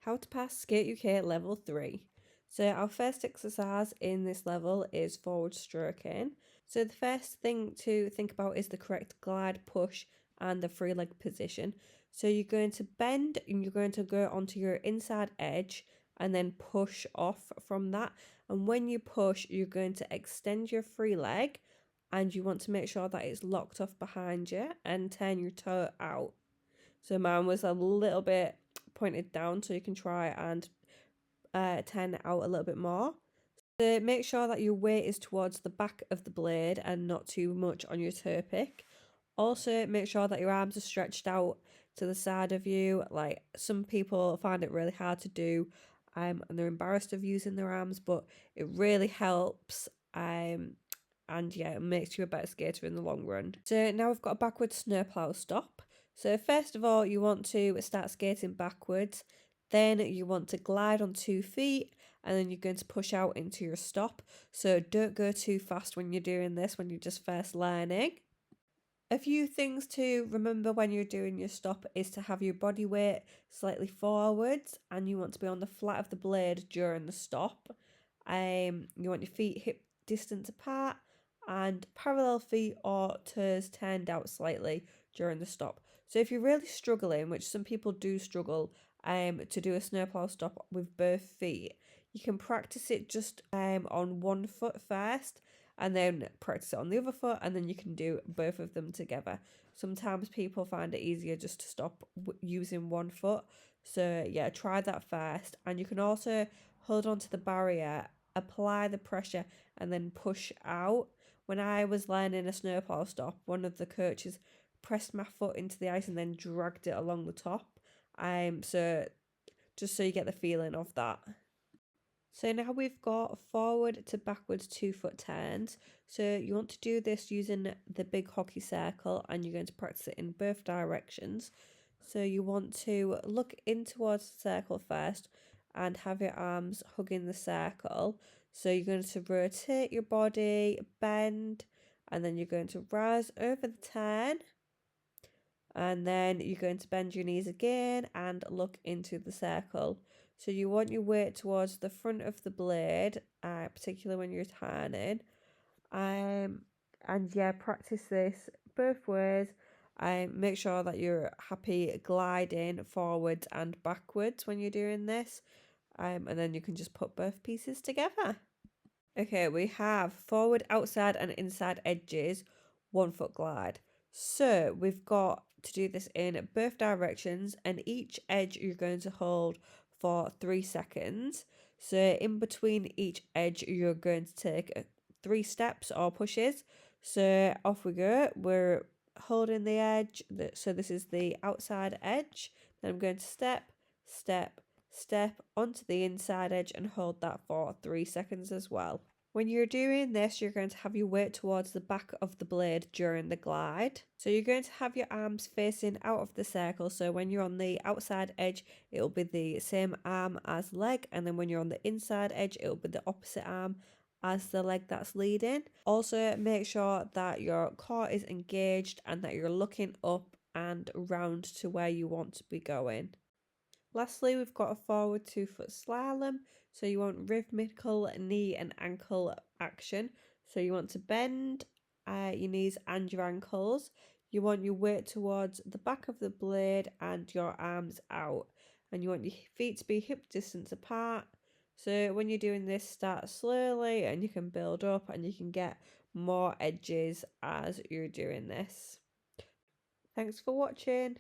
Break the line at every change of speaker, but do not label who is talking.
How to pass Skate UK level 3. So our first exercise in this level is forward stroking. So the first thing to think about is the correct glide, push and the free leg position. So you're going to bend and you're going to go onto your inside edge and then push off from that. And when you push, you're going to extend your free leg and you want to make sure that it's locked off behind you and turn your toe out. So mine was a little bit pointed down, so you can try and turn it out a little bit more. So make sure that your weight is towards the back of the blade and not too much on your toe pick. Also, make sure that your arms are stretched out to the side of you. Like, some people find it really hard to do, and they're embarrassed of using their arms, but it really helps. And yeah, it makes you a better skater in the long run. So now we've got a backwards snowplow stop. So first of all, you want to start skating backwards. Then you want to glide on 2 feet, and then you're going to push out into your stop. So don't go too fast when you're doing this, when you're just first learning. A few things to remember when you're doing your stop is to have your body weight slightly forwards, and you want to be on the flat of the blade during the stop. You want your feet hip distance apart and parallel feet or toes turned out slightly during the stop. So if you're really struggling, which some people do struggle, to do a snowplow stop with both feet, you can practice it just on one foot first and then practice it on the other foot, and then you can do both of them together. Sometimes people find it easier just to stop using one foot. So yeah, try that first. And you can also hold on to the barrier, apply the pressure and then push out. When I was learning a snowplow stop, one of the coaches pressed my foot into the ice and then dragged it along the top. So just so you get the feeling of that. So now we've got forward to backwards 2-foot turns. So you want to do this using the big hockey circle, and you're going to practice it in both directions. So you want to look in towards the circle first and have your arms hugging the circle. So you're going to rotate your body, bend, and then you're going to rise over the turn. And then you're going to bend your knees again and look into the circle. So you want your weight towards the front of the blade, particularly when you're turning. And yeah, practice this both ways. Make sure that you're happy gliding forwards and backwards when you're doing this. And then you can just put both pieces together. Okay, we have forward, outside and inside edges, 1-foot glide. So we've got to do this in both directions, and each edge you're going to hold for 3 seconds. So in between each edge, you're going to take 3 steps or pushes. So off we go. We're holding the edge. So this is the outside edge. Then I'm going to step, step, step onto the inside edge and hold that for 3 seconds as well. When you're doing this, you're going to have your weight towards the back of the blade during the glide. So you're going to have your arms facing out of the circle. So when you're on the outside edge, it'll be the same arm as leg. And then when you're on the inside edge, it'll be the opposite arm as the leg that's leading. Also, make sure that your core is engaged and that you're looking up and round to where you want to be going. Lastly, we've got a forward 2-foot slalom. So you want rhythmical knee and ankle action. So you want to bend your knees and your ankles. You want your weight towards the back of the blade and your arms out. And you want your feet to be hip distance apart. So when you're doing this, start slowly and you can build up and you can get more edges as you're doing this. Thanks for watching.